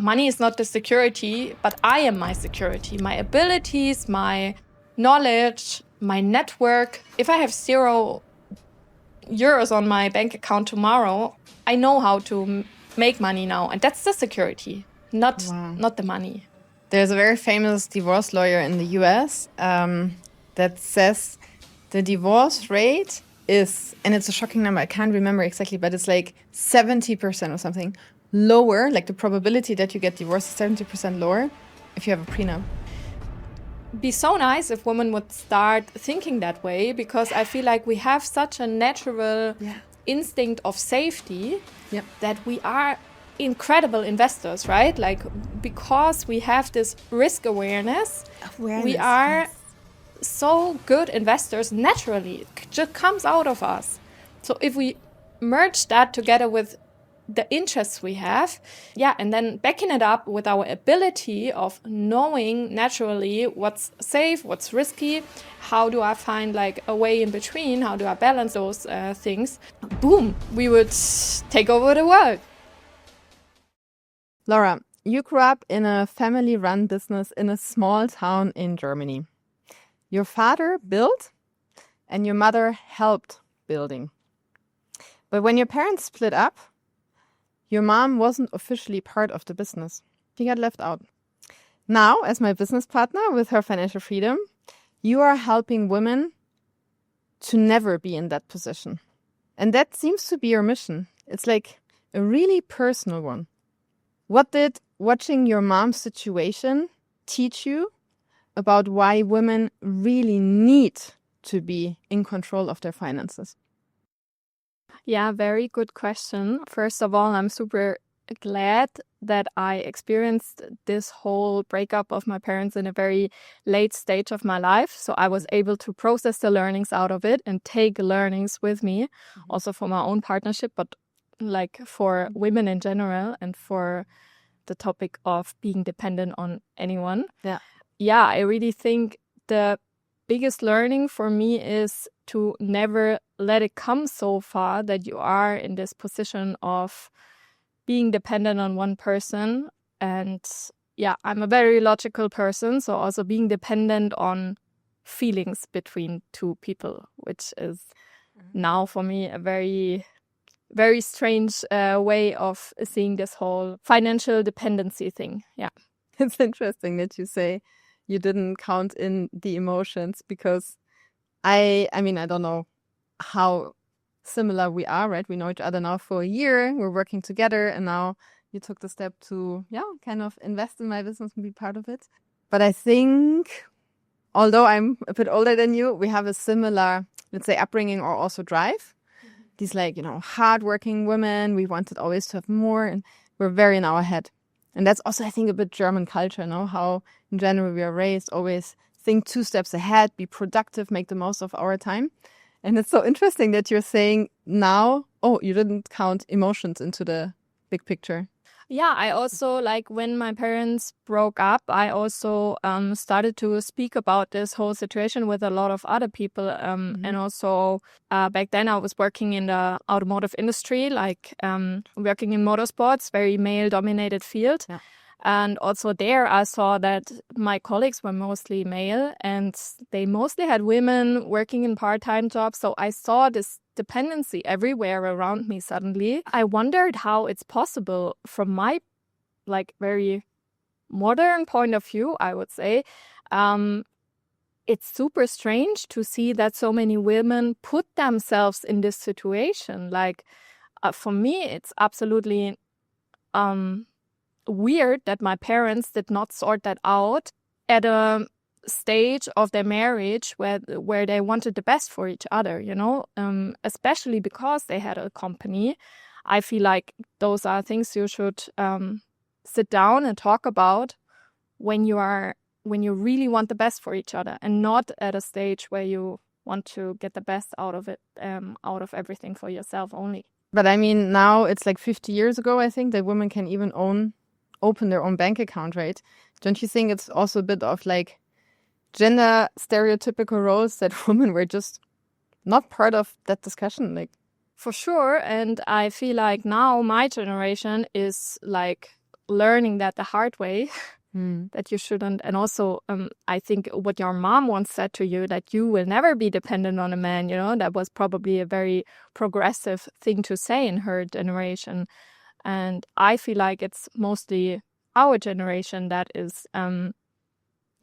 money is not the security, but I am my security. My abilities, my knowledge, my network. If I have €0 on my bank account tomorrow, I know how to make money now. And that's the security, not the money. There's a very famous divorce lawyer in the US that says the divorce rate is, and it's a shocking number, I can't remember exactly, but it's like 70% or something lower, like the probability that you get divorced is 70% lower if you have a prenup. Be so nice if women would start thinking that way, because I feel like we have such a natural instinct of safety that we are incredible investors, right? Like, because we have this risk awareness we are so good investors naturally. It just comes out of us. So if we merge that together with the interests we have, and then backing it up with our ability of knowing naturally what's safe, what's risky, how do I find like a way in between, how do I balance those things, boom, we would take over the world. Laura, you grew up in a family-run business in a small town in Germany. Your father built and your mother helped building. But when your parents split up, your mom wasn't officially part of the business. She got left out. Now, as my business partner with herFinancialFreedom, you are helping women to never be in that position. And that seems to be your mission. It's like a really personal one. What did watching your mom's situation teach you about why women really need to be in control of their finances? Yeah, very good question. First of all, I'm super glad that I experienced this whole breakup of my parents in a very late stage of my life. So I was able to process the learnings out of it and take learnings with me, also for my own partnership, but like for women in general and for the topic of being dependent on anyone. Yeah, I really think the biggest learning for me is to never let it come so far that you are in this position of being dependent on one person. And I'm a very logical person, so also being dependent on feelings between two people, which is now for me a very, very strange way of seeing this whole financial dependency thing. Yeah. It's interesting that you say you didn't count in the emotions, because I mean, I don't know how similar we are, right? We know each other now for a year. We're working together, and now you took the step to, kind of invest in my business and be part of it. But I think, although I'm a bit older than you, we have a similar, let's say, upbringing or also drive. These hardworking women, we wanted always to have more, and we're very in our head. And that's also, I think, a bit German culture, no? How in general we are raised, always think 2 steps ahead, be productive, make the most of our time. And it's so interesting that you're saying now, you didn't count emotions into the big picture. Yeah, I also, like, when my parents broke up, I also started to speak about this whole situation with a lot of other people. And also back then I was working in the automotive industry, like working in motorsports, very male-dominated field. Yeah. And also there I saw that my colleagues were mostly male and they mostly had women working in part-time jobs. So I saw this dependency everywhere around me suddenly. I wondered how it's possible from my very modern point of view, I would say. It's super strange to see that so many women put themselves in this situation. For me, it's absolutely weird that my parents did not sort that out at a stage of their marriage where they wanted the best for each other, especially because they had a company. I feel like those are things you should sit down and talk about when you really want the best for each other, and not at a stage where you want to get the best out of it, out of everything for yourself only. But I mean, now it's 50 years ago, I think, that women can even open their own bank account, right? Don't you think it's also a bit of gender stereotypical roles that women were just not part of that discussion? For sure. And I feel like now my generation is learning that the hard way, that you shouldn't. And also, I think what your mom once said to you, that you will never be dependent on a man, that was probably a very progressive thing to say in her generation. And I feel like it's mostly our generation that is,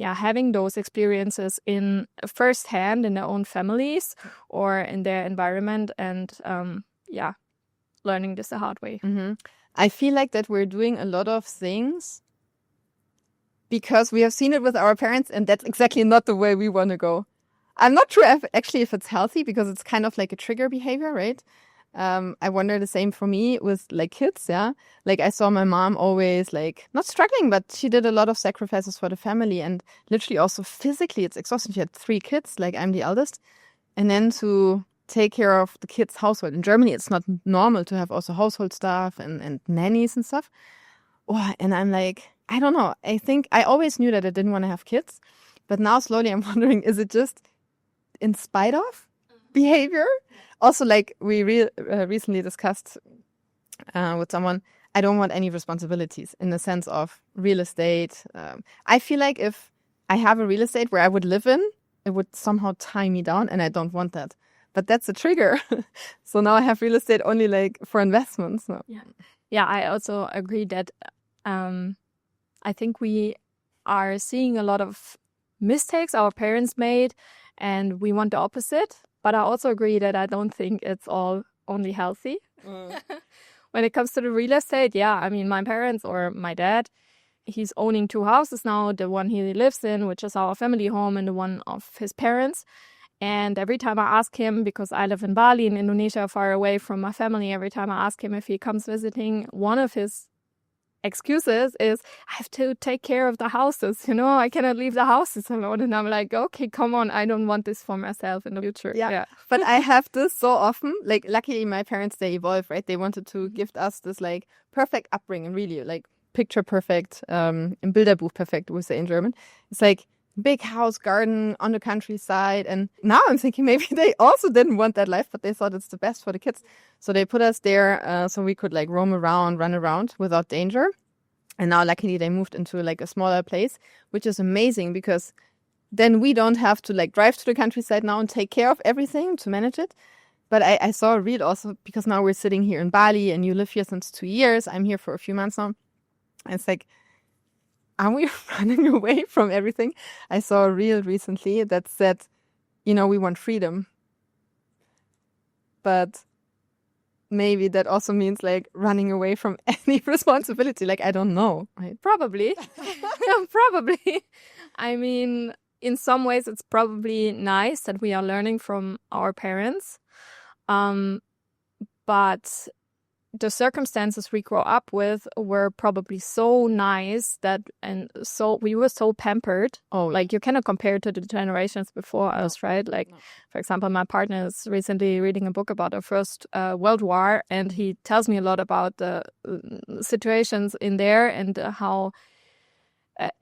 having those experiences in firsthand in their own families or in their environment, and learning this the hard way. I feel like that we're doing a lot of things because we have seen it with our parents, and that's exactly not the way we want to go. I'm not sure if it's healthy, because it's kind of like a trigger behavior, right? I wonder the same for me with like kids, yeah? Like I saw my mom always like not struggling, but she did a lot of sacrifices for the family, and literally also physically it's exhausting. She had 3 kids, like I'm the eldest. And then to take care of the kids' household. In Germany, it's not normal to have also household staff and nannies and stuff. Oh, and I'm like, I don't know. I think I always knew that I didn't want to have kids. But now slowly I'm wondering, is it just in spite of behavior? Also, like we recently discussed with someone, I don't want any responsibilities in the sense of real estate. I feel like if I have a real estate where I would live in, it would somehow tie me down, and I don't want that. But that's a trigger. So now I have real estate only like for investments. No. Yeah, I also agree that I think we are seeing a lot of mistakes our parents made, and we want the opposite. But I also agree that I don't think it's all only healthy. When it comes to the real estate, I mean, my parents or my dad, he's owning 2 houses now, the one he lives in, which is our family home, and the one of his parents. And every time I ask him, because I live in Bali in Indonesia, far away from my family, every time I ask him if he comes visiting, one of his excuses is, I have to take care of the houses, I cannot leave the houses alone. And I'm like, okay, come on, I don't want this for myself in the future. Yeah. But I have this so often, like luckily my parents, they evolved, right? They wanted to gift us this like perfect upbringing, really, like picture perfect, im Bilderbuch perfekt, we say in German. It's like big house, garden on the countryside. And now I'm thinking maybe they also didn't want that life, but they thought it's the best for the kids. So they put us there so we could like roam around, run around without danger. And now luckily they moved into like a smaller place, which is amazing, because then we don't have to like drive to the countryside now and take care of everything to manage it. But I saw a reel also, because now we're sitting here in Bali and you live here since 2 years. I'm here for a few months now. And it's like, are we running away from everything? I saw a reel recently that said, we want freedom. But maybe that also means like running away from any responsibility. Like, I don't know. Right? Probably. Probably. I mean, in some ways, it's probably nice that we are learning from our parents. But the circumstances we grew up with were probably so nice so we were so pampered. Like you cannot compare it to the generations before us, right? Like, for example, my partner is recently reading a book about the First World War, and he tells me a lot about the situations in there and how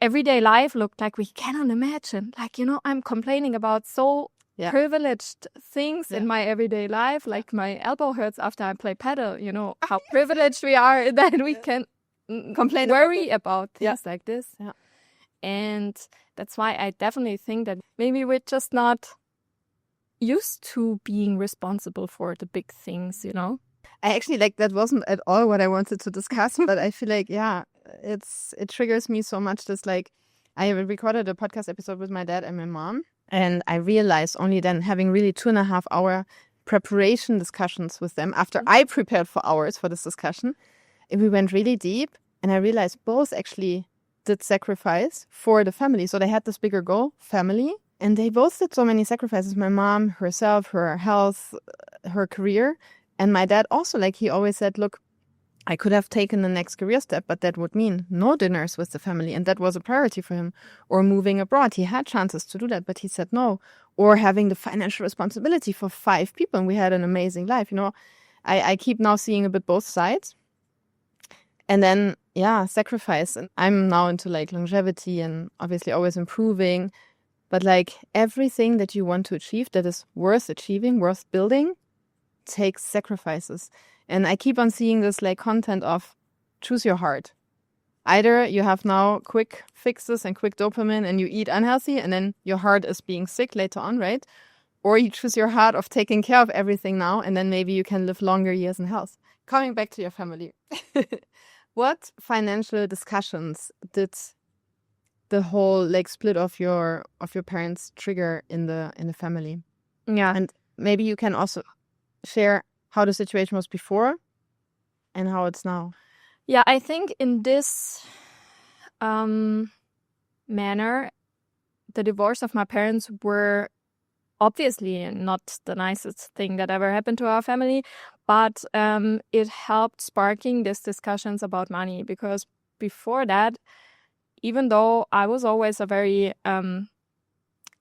everyday life looked like we cannot imagine. Like, I'm complaining about so privileged things in my everyday life, like my elbow hurts after I play padel, how privileged we are that we can worry about things like this. And that's why I definitely think that maybe we're just not used to being responsible for the big things, I actually that wasn't at all what I wanted to discuss, but I feel like, it triggers me so much. This like, I recorded a podcast episode with my dad and my mom. And I realized only then, having really 2.5 hour preparation discussions with them after I prepared for hours for this discussion, we went really deep. And I realized both actually did sacrifice for the family. So they had this bigger goal, family. And they both did so many sacrifices. My mom, herself, her health, her career. And my dad also, like he always said, look, I could have taken the next career step, but that would mean no dinners with the family. And that was a priority for him. Or moving abroad. He had chances to do that, but he said no. Or having the financial responsibility for 5 people. And we had an amazing life. I keep now seeing a bit both sides. And then, sacrifice. And I'm now into like longevity and obviously always improving. But like everything that you want to achieve that is worth achieving, worth building, takes sacrifices. And I keep on seeing this like content of choose your heart. either you have now quick fixes and quick dopamine and you eat unhealthy and then your heart is being sick later on, right? Or you choose your heart of taking care of everything now and then maybe you can live longer years in health. Coming back to your family, what financial discussions did the whole like split of your parents trigger in the family? Yeah. And maybe you can also share how the situation was before and how it's now. Yeah, I think in this manner, the divorce of my parents were obviously not the nicest thing that ever happened to our family, but it helped sparking these discussions about money, because before that, even though I was always a very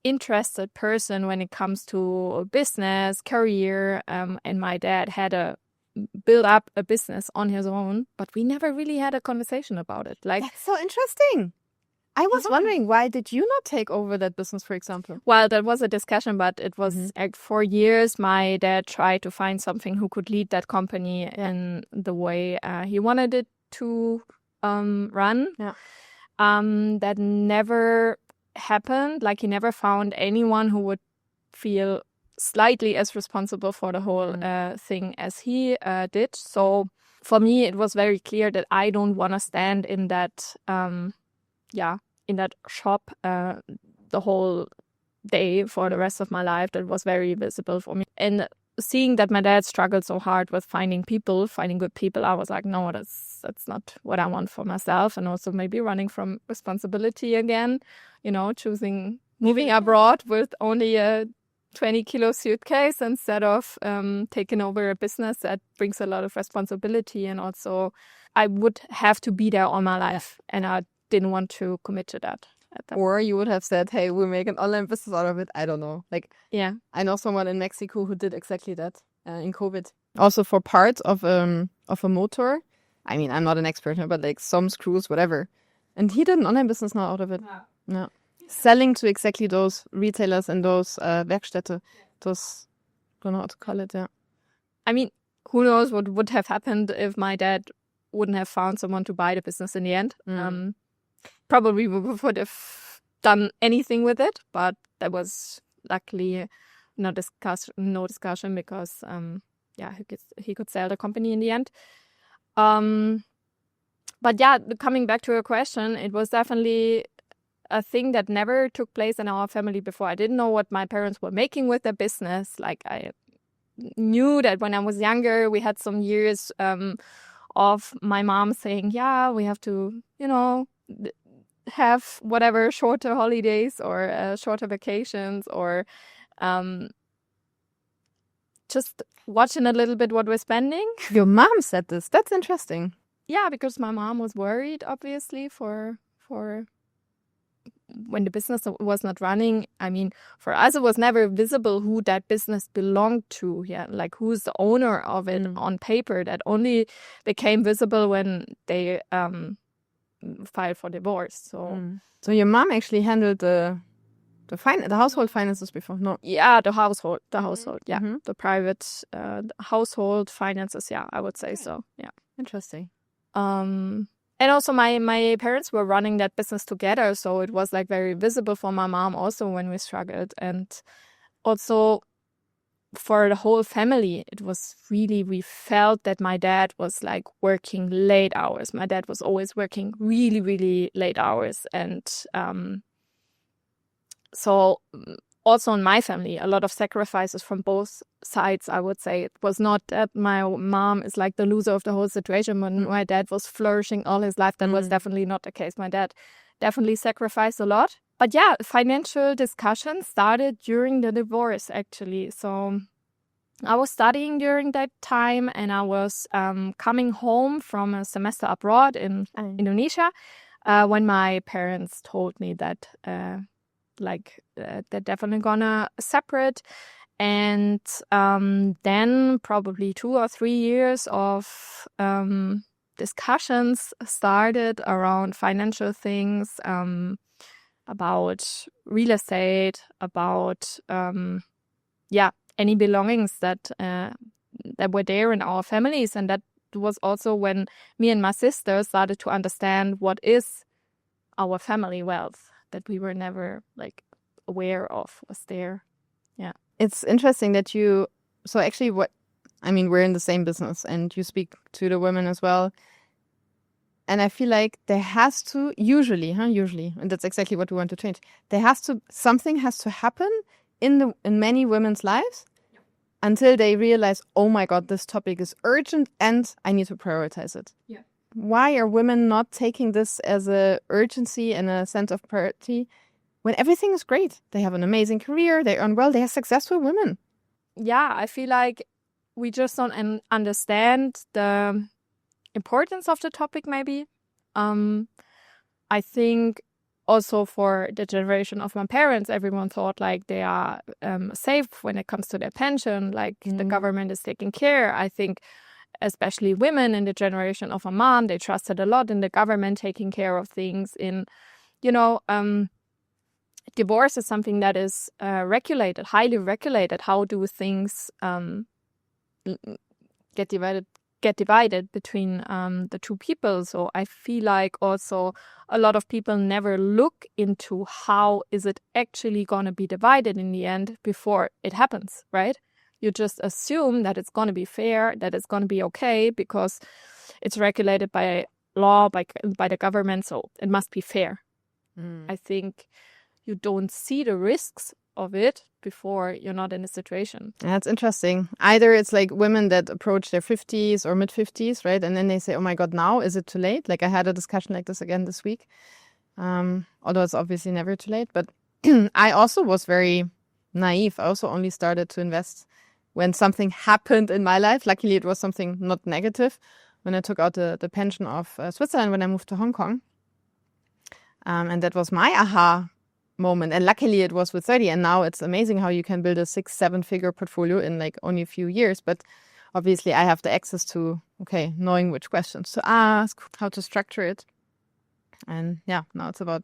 interested person when it comes to business, career, and my dad had built up a business on his own, but we never really had a conversation about it. Like, that's so interesting. I was wondering, why did you not take over that business, for example? Well, that was a discussion, but it was like 4 years. My dad tried to find something who could lead that company in the way he wanted it to run. Yeah. That never happened. Like, he never found anyone who would feel slightly as responsible for the whole thing as he did. So for me, it was very clear that I don't want to stand in that in that shop the whole day for the rest of my life. That was very visible for me. And seeing that my dad struggled so hard with finding good people, I was like, no, that's not what I want for myself. And also maybe running from responsibility again, choosing moving abroad with only a 20-kilo suitcase instead of taking over a business that brings a lot of responsibility. And also I would have to be there all my life, and I didn't want to commit to that. Or you would have said, hey, we'll make an online business out of it. I don't know. Like, yeah, I know someone in Mexico who did exactly that in COVID. Also for parts of a motor. I mean, I'm not an expert, but like some screws, whatever. And he did an online business now out of it. No. Selling to exactly those retailers and those Werkstätte. Those, I don't know how to call it, yeah. I mean, who knows what would have happened if my dad wouldn't have found someone to buy the business in the end. Probably we would have done anything with it, but that was luckily no discussion because he could sell the company in the end. But yeah, coming back to your question, it was definitely a thing that never took place in our family before. I didn't know what my parents were making with their business. Like, I knew that when I was younger, we had some years of my mom saying, yeah, we have to, have whatever shorter holidays or shorter vacations, or just watching a little bit what we're spending. Your mom said this. That's interesting. Yeah, because my mom was worried, obviously, for when the business was not running. I mean, for us, it was never visible who that business belonged to. Yeah, like who's the owner of it on paper. That only became visible when they filed for divorce. So your mom actually handled the household finances before? No. Yeah, the household. Yeah, the private household finances. Yeah, I would say so. Yeah, interesting. And also my parents were running that business together, so it was like very visible for my mom also when we struggled, and also for the whole family, it was really, we felt that my dad was like working late hours. My dad was always working really, really late hours. And so also in my family, a lot of sacrifices from both sides, I would say. It was not that my mom is like the loser of the whole situation when my dad was flourishing all his life. That was definitely not the case. My dad definitely sacrificed a lot. But yeah, financial discussions started during the divorce, actually. So I was studying during that time, and I was coming home from a semester abroad in Indonesia when my parents told me that they're definitely gonna separate. And then probably 2 or 3 years of discussions started around financial things, about real estate, about any belongings that were there in our families, and that was also when me and my sister started to understand what is our family wealth that we were never like aware of was there. Yeah. It's interesting that so actually we're in the same business and you speak to the women as well. And I feel like there has to, usually, and that's exactly what we want to change. Something has to happen in many women's lives until they realize, oh my God, this topic is urgent and I need to prioritize it. Yeah. Why are women not taking this as a urgency and a sense of priority when everything is great? They have an amazing career, they earn well, they are successful women. Yeah, I feel like we just don't understand the importance of the topic, maybe. I think also for the generation of my parents, everyone thought like they are safe when it comes to their pension, like the government is taking care. I think especially women in the generation of my mom, they trusted a lot in the government taking care of things. Divorce is something that is regulated, highly regulated. How do things get divided between the two people? So I feel like also a lot of people never look into how is it actually going to be divided in the end before it happens, right? You just assume that it's going to be fair, that it's going to be okay because it's regulated by law, by the government, so it must be fair. I think you don't see the risks of it before you're not in a situation. That's interesting. Either it's like women that approach their 50s or mid-50s, right? And then they say, oh my God, now is it too late? Like I had a discussion like this again this week. Although it's obviously never too late. But I also was very naive. I also only started to invest when something happened in my life. Luckily, it was something not negative. When I took out the pension of Switzerland when I moved to Hong Kong. And that was my aha moment. And luckily it was with 30. And now it's amazing how you can build a 6-7 figure portfolio in like only a few years. But obviously I have the access to, knowing which questions to ask, how to structure it. And yeah, now it's about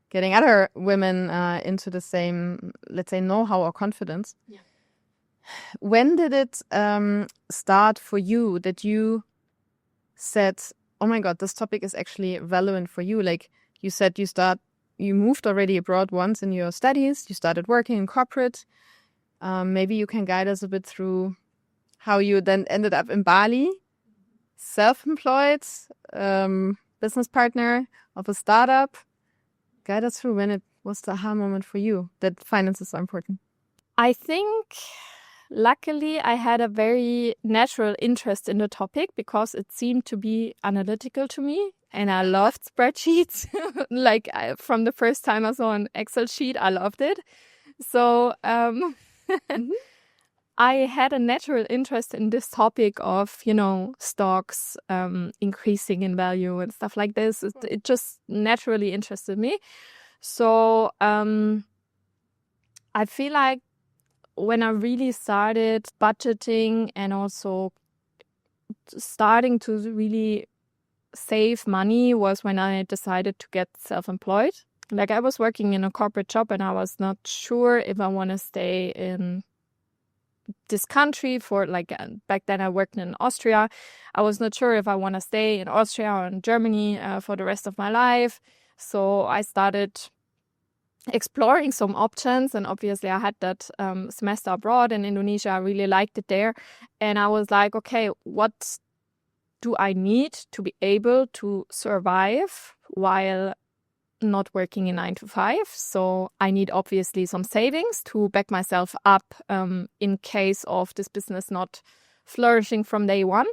getting other women into the same, let's say, know-how or confidence. Yeah. When did it start for you that you said, oh my God, this topic is actually relevant for you? Like you said, you moved already abroad once in your studies, you started working in corporate. Maybe you can guide us a bit through how you then ended up in Bali, self-employed, business partner of a startup. Guide us through when it was the aha moment for you that finances are important. I think luckily I had a very natural interest in the topic because it seemed to be analytical to me. And I loved spreadsheets. From the first time I saw an Excel sheet, I loved it. So I had a natural interest in this topic of, stocks increasing in value and stuff like this. It just naturally interested me. So I feel like when I really started budgeting and also starting to really save money was when I decided to get self-employed. Like I was working in a corporate job and I was not sure if I want to stay in this country for back then I worked in Austria. I was not sure if I want to stay in Austria or in Germany for the rest of my life. So I started exploring some options, and obviously I had that semester abroad in Indonesia. I really liked it there. And I was like, okay, what do I need to be able to survive while not working in 9 to 5? So I need obviously some savings to back myself up in case of this business not flourishing from day one.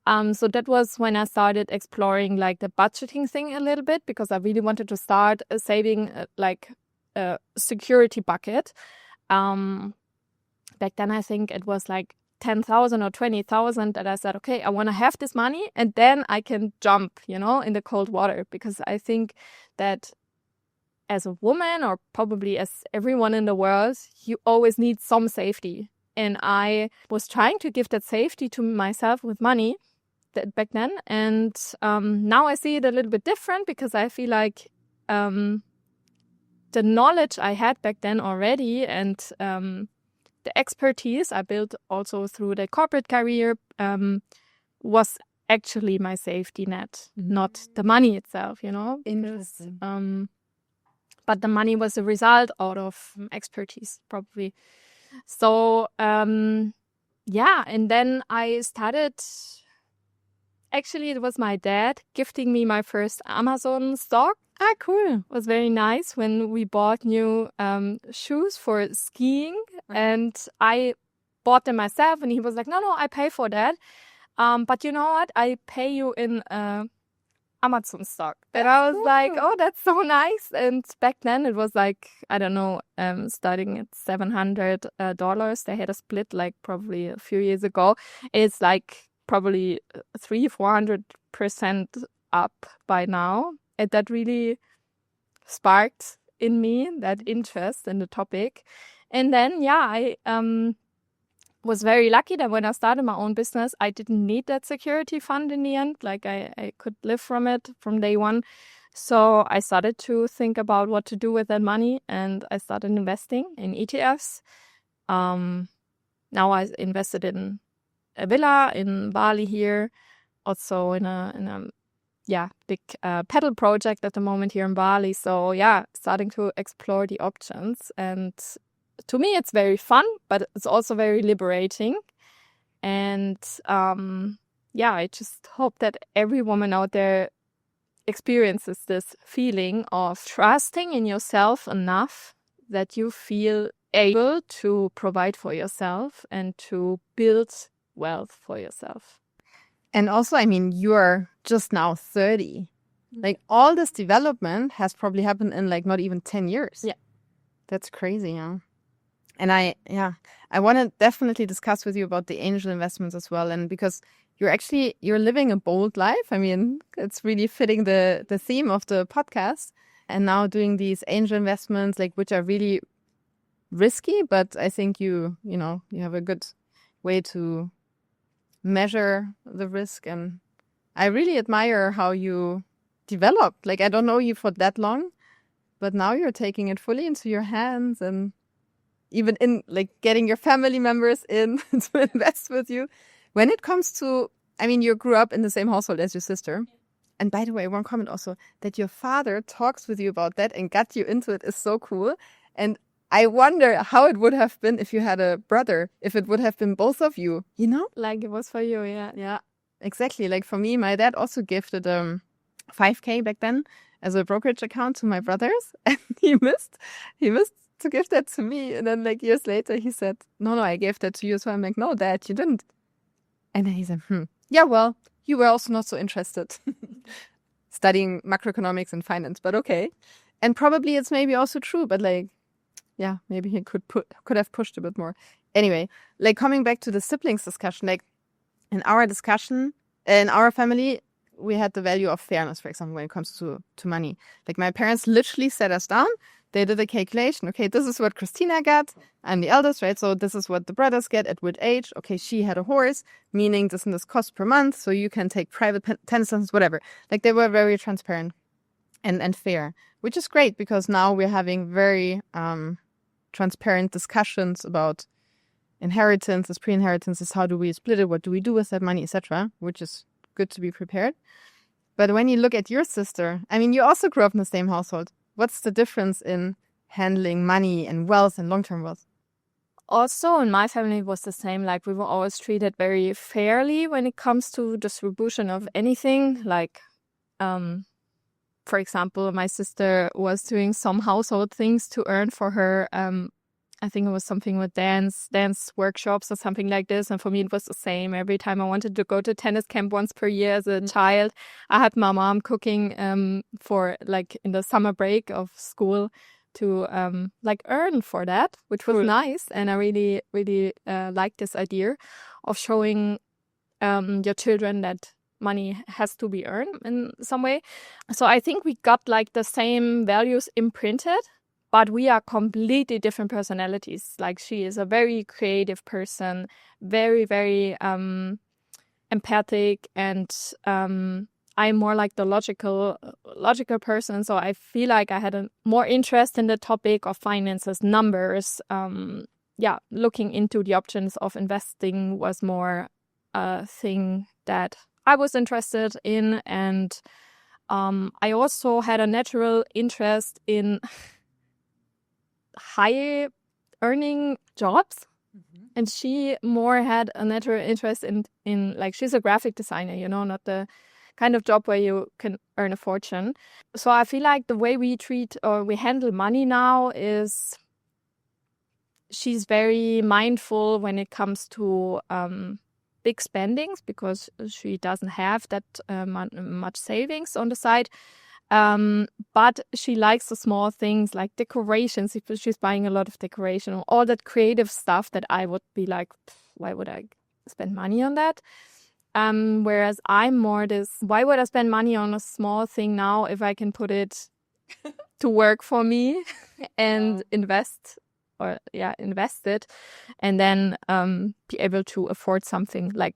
So that was when I started exploring like the budgeting thing a little bit, because I really wanted to start saving like a security bucket. Back then I think it was like 10,000 or 20,000 that I said, okay, I want to have this money and then I can jump, in the cold water. Because I think that as a woman, or probably as everyone in the world, you always need some safety. And I was trying to give that safety to myself with money back then. And now I see it a little bit different, because I feel like the knowledge I had back then already and the expertise I built also through the corporate career was actually my safety net, not the money itself, you know. Interesting. But the money was a result out of expertise, probably. So, yeah, and then I started. Actually, it was my dad gifting me my first Amazon stock. Ah, cool. It was very nice when we bought new shoes for skiing, and I bought them myself, and he was like, no, I pay for that. But you know what? I pay you in Amazon stock. And I was like, oh, that's so nice. And back then it was like, I don't know, starting at $700. They had a split like probably a few years ago. It's like probably 300-400% up by now. And that really sparked in me that interest in the topic. And then, yeah, I was very lucky that when I started my own business, I didn't need that security fund in the end. Like I could live from it from day one. So I started to think about what to do with that money, and I started investing in ETFs. Now I invested in a villa in Bali here, also in a big padel project at the moment here in Bali. So yeah, starting to explore the options. And to me, it's very fun, but it's also very liberating. And I just hope that every woman out there experiences this feeling of trusting in yourself enough that you feel able to provide for yourself and to build wealth for yourself. And also, I mean, you're just now 30. Like all this development has probably happened in like not even 10 years. Yeah. That's crazy, yeah. And I want to definitely discuss with you about the angel investments as well. And because you're living a bold life. I mean, it's really fitting the theme of the podcast. And now doing these angel investments, like which are really risky, but I think you have a good way to measure the risk. And I really admire how you developed. Like, I don't know you for that long, but now you're taking it fully into your hands and even in like getting your family members in to invest with you. When it comes to, I mean, you grew up in the same household as your sister. And by the way, one comment also, that your father talks with you about that and got you into it is so cool. And I wonder how it would have been if you had a brother, if it would have been both of you, you know? Like it was for you, yeah. Yeah, exactly. Like for me, my dad also gifted 5K back then as a brokerage account to my brothers. And he missed to give that to me. And then like years later, he said, no, I gave that to you. So I'm like, no, Dad, you didn't. And then he said, yeah, well, you were also not so interested studying macroeconomics and finance, but okay. And probably it's maybe also true, but like, yeah, maybe he could have pushed a bit more. Anyway, like coming back to the siblings discussion, like in our discussion, in our family, we had the value of fairness, for example, when it comes to money. Like my parents literally sat us down. They did a calculation. Okay, this is what Christina got. I'm the eldest, right? So this is what the brothers get at which age. Okay, she had a horse, meaning this and this cost per month. So you can take private tennis lessons, whatever. Like they were very transparent and fair, which is great because now we're having very transparent discussions about inheritances, pre-inheritances. How do we split it? What do we do with that money, etc., which is good to be prepared. But when you look at your sister, I mean, you also grew up in the same household. What's the difference in handling money and wealth and long-term wealth? Also, in my family, it was the same. Like, we were always treated very fairly when it comes to distribution of anything. Like, for example, my sister was doing some household things to earn for her. I think it was something with dance workshops or something like this. And for me, it was the same. Every time I wanted to go to tennis camp once per year as a child, I had my mom cooking for like in the summer break of school to like earn for that, which was nice. And I really, really liked this idea of showing your children that money has to be earned in some way. So I think we got like the same values imprinted. But we are completely different personalities. Like she is a very creative person, very, very empathic, and I'm more like the logical person. So I feel like I had a more interest in the topic of finances, numbers. Looking into the options of investing was more a thing that I was interested in. And I also had a natural interest in high earning jobs. And she more had a natural interest in like, she's a graphic designer, you know, not the kind of job where you can earn a fortune. So I feel like the way we treat or we handle money now is she's very mindful when it comes to big spendings, because she doesn't have that much savings on the side. But she likes the small things like decorations. She's buying a lot of decoration or all that creative stuff that I would be like, why would I spend money on that? Whereas I'm more why would I spend money on a small thing now if I can put it to work for me and invest it, and then be able to afford something like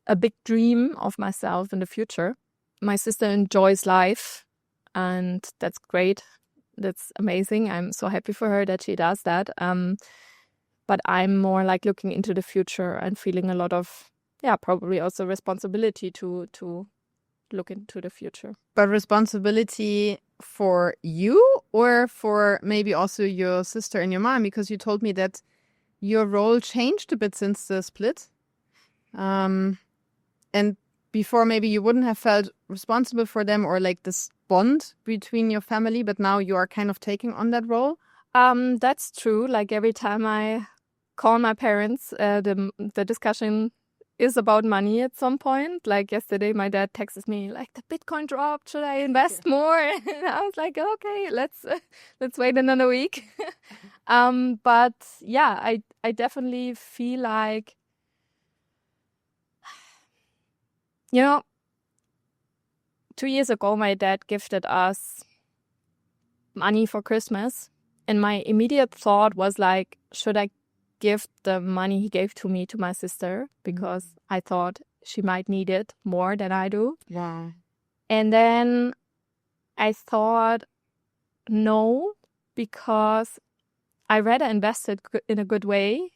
a big dream of myself in the future. My sister enjoys life, and that's great. That's amazing. I'm so happy for her that she does that. But I'm more like looking into the future and feeling a lot of, probably also responsibility to look into the future. But responsibility for you, or for maybe also your sister and your mom? Because you told me that your role changed a bit since the split. And before, maybe you wouldn't have felt responsible for them, or like this bond between your family, but now you are kind of taking on that role. That's true. Like, every time I call my parents, the discussion is about money at some point. Like yesterday, my dad texted me like, the Bitcoin dropped, should I invest more? And I was like, okay, let's wait another week. But yeah, I definitely feel like, you know, 2 years ago, my dad gifted us money for Christmas. And my immediate thought was like, should I give the money he gave to me to my sister? Because I thought she might need it more than I do. Wow. And then I thought, no, because I rather invest it in a good way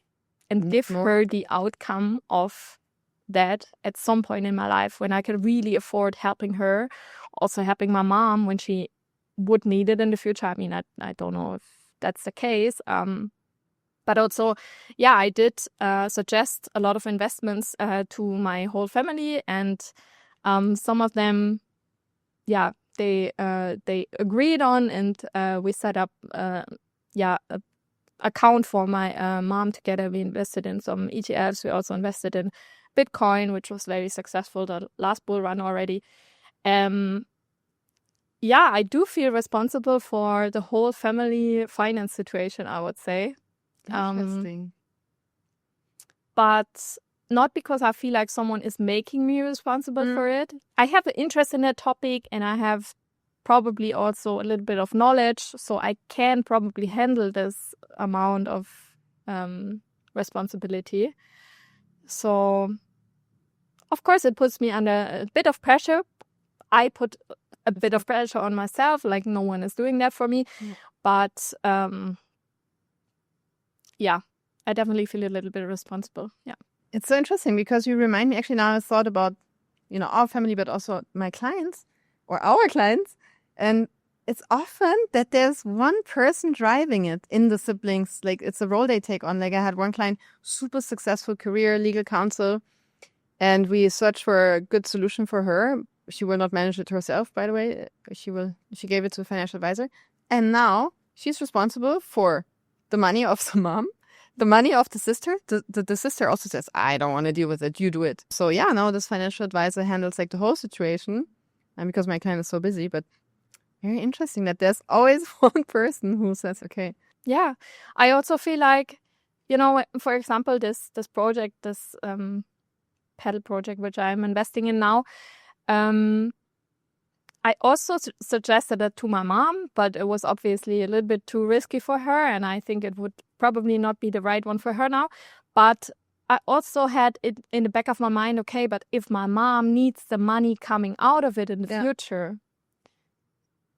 and give her the outcome of that at some point in my life when I can really afford helping her, also helping my mom when she would need it in the future. I mean, I don't know if that's the case. But also, I did suggest a lot of investments to my whole family, and some of them, they agreed on, and we set up a account for my mom together. We invested in some ETFs. We also invested in Bitcoin, which was very successful, the last bull run already. I do feel responsible for the whole family finance situation, I would say. Interesting. But not because I feel like someone is making me responsible for it. I have an interest in that topic, and I have probably also a little bit of knowledge, so I can probably handle this amount of responsibility. So, of course, it puts me under a bit of pressure. I put a bit of pressure on myself, like no one is doing that for me. But I definitely feel a little bit responsible. Yeah. It's so interesting because you remind me, actually, now I thought about, our family, but also my clients or our clients. And it's often that there's one person driving it in the siblings. Like, it's a role they take on. Like, I had one client, super successful career, legal counsel, and we searched for a good solution for her. She will not manage it herself, by the way. She gave it to a financial advisor. And now she's responsible for the money of the mom, the money of the sister. The sister also says, I don't want to deal with it. You do it. So now this financial advisor handles like the whole situation. And because my client is so busy, but very interesting that there's always one person who says, okay. Yeah. I also feel like, for example, this project, this padel project, which I'm investing in now, I also suggested it to my mom, but it was obviously a little bit too risky for her, and I think it would probably not be the right one for her now. But I also had it in the back of my mind, okay, but if my mom needs the money coming out of it in the future,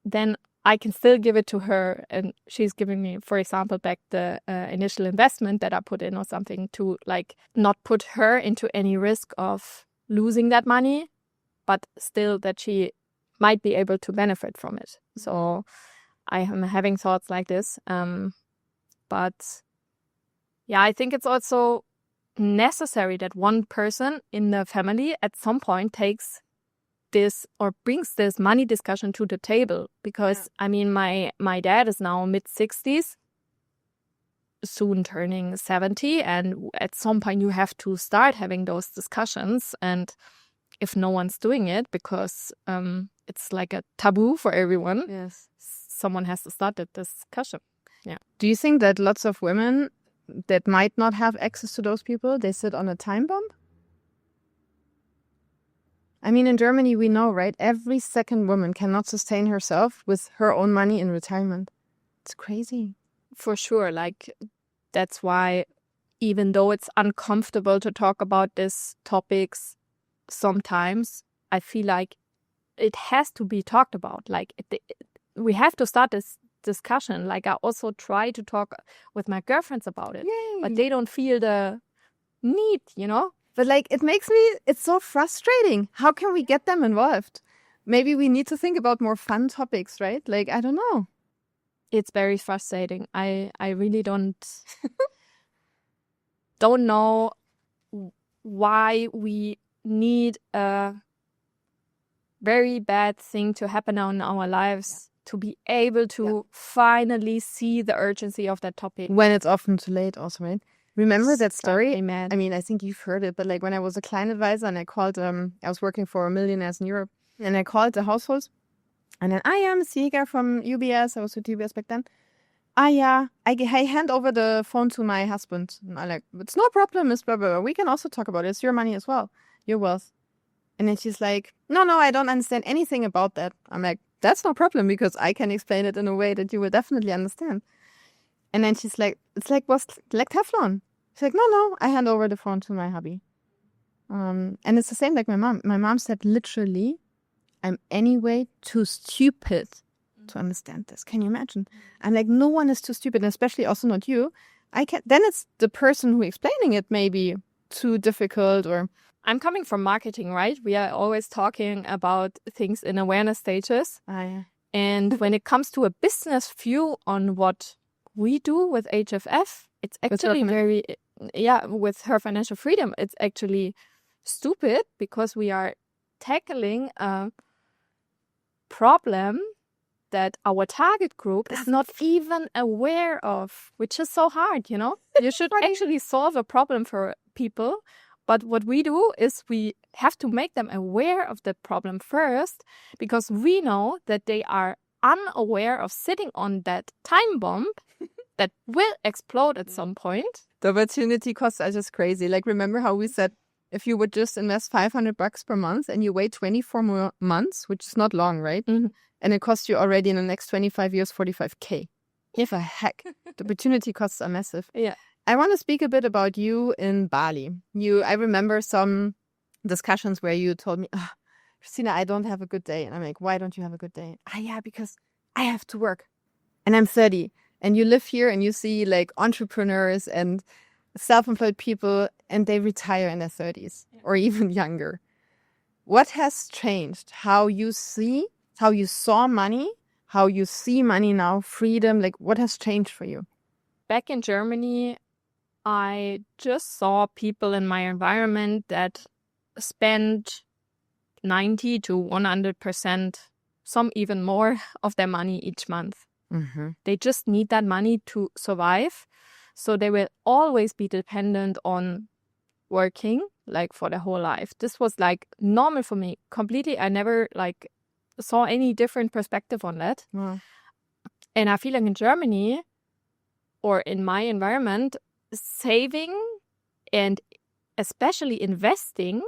then I can still give it to her, and she's giving me, for example, back the initial investment that I put in or something, to like not put her into any risk of losing that money, but still that she might be able to benefit from it. So I am having thoughts like this. But yeah, I think it's also necessary that one person in the family at some point takes this or brings this money discussion to the table. Because, I mean, my dad is now mid-60s, soon turning 70. And at some point you have to start having those discussions. And if no one's doing it, because it's like a taboo for everyone, Yes. someone has to start that discussion. Yeah. Do you think that lots of women that might not have access to those people, they sit on a time bomb? I mean, in Germany, we know, right? Every second woman cannot sustain herself with her own money in retirement. It's crazy. For sure. Like, that's why, even though it's uncomfortable to talk about these topics sometimes, I feel like it has to be talked about. Like, we have to start this discussion. Like, I also try to talk with my girlfriends about it. Yay. But they don't feel the need, you know? But like, it's so frustrating. How can we get them involved? Maybe we need to think about more fun topics, right? Like, I don't know. It's very frustrating. I really don't know why we need a very bad thing to happen in our lives to be able to finally see the urgency of that topic. When it's often too late also, right? Remember that story? I mean, I think you've heard it, but like when I was a client advisor and I called, I was working for millionaires in Europe, and I called the households, and then I am Sieger from UBS. I was with UBS back then. I hand over the phone to my husband. And I'm like, it's no problem, Miss blah, blah, blah. We can also talk about it. It's your money as well, your wealth. And then she's like, no, I don't understand anything about that. I'm like, that's no problem, because I can explain it in a way that you will definitely understand. And then she's like, it's like Teflon. She's like, no, I hand over the phone to my hubby. And it's the same like my mom. My mom said literally, I'm anyway too stupid to understand this. Can you imagine? I'm like, no one is too stupid, and especially also not you. Then it's the person who explaining it maybe too difficult. Or I'm coming from marketing, right? We are always talking about things in awareness stages. Yeah. And when it comes to a business view on what we do with HFF, it's actually with herFinancialFreedom, it's actually stupid, because we are tackling a problem that our target group is not even aware of, which is so hard, you know? You should actually solve a problem for people. But what we do is we have to make them aware of the problem first, because we know that they are unaware of sitting on that time bomb that will explode at some point. The opportunity costs are just crazy. Like, remember how we said, if you would just invest $500 per month and you wait 24 more months, which is not long, right? Mm-hmm. And it costs you already in the next 25 years, 45K. If a heck, the opportunity costs are massive. Yeah. I want to speak a bit about you in Bali. I remember some discussions where you told me, Christina, I don't have a good day. And I'm like, why don't you have a good day? Yeah, because I have to work. And I'm 30. And you live here and you see like entrepreneurs and self-employed people, and they retire in their 30s or even younger. What has changed? How you saw money, how you see money now, freedom, like what has changed for you? Back in Germany, I just saw people in my environment that spend 90 to 100%, some even more, of their money each month. Mm-hmm. They just need that money to survive. So they will always be dependent on working like for their whole life. This was like normal for me completely. I never like saw any different perspective on that. Wow. And I feel like in Germany or in my environment, saving and especially investing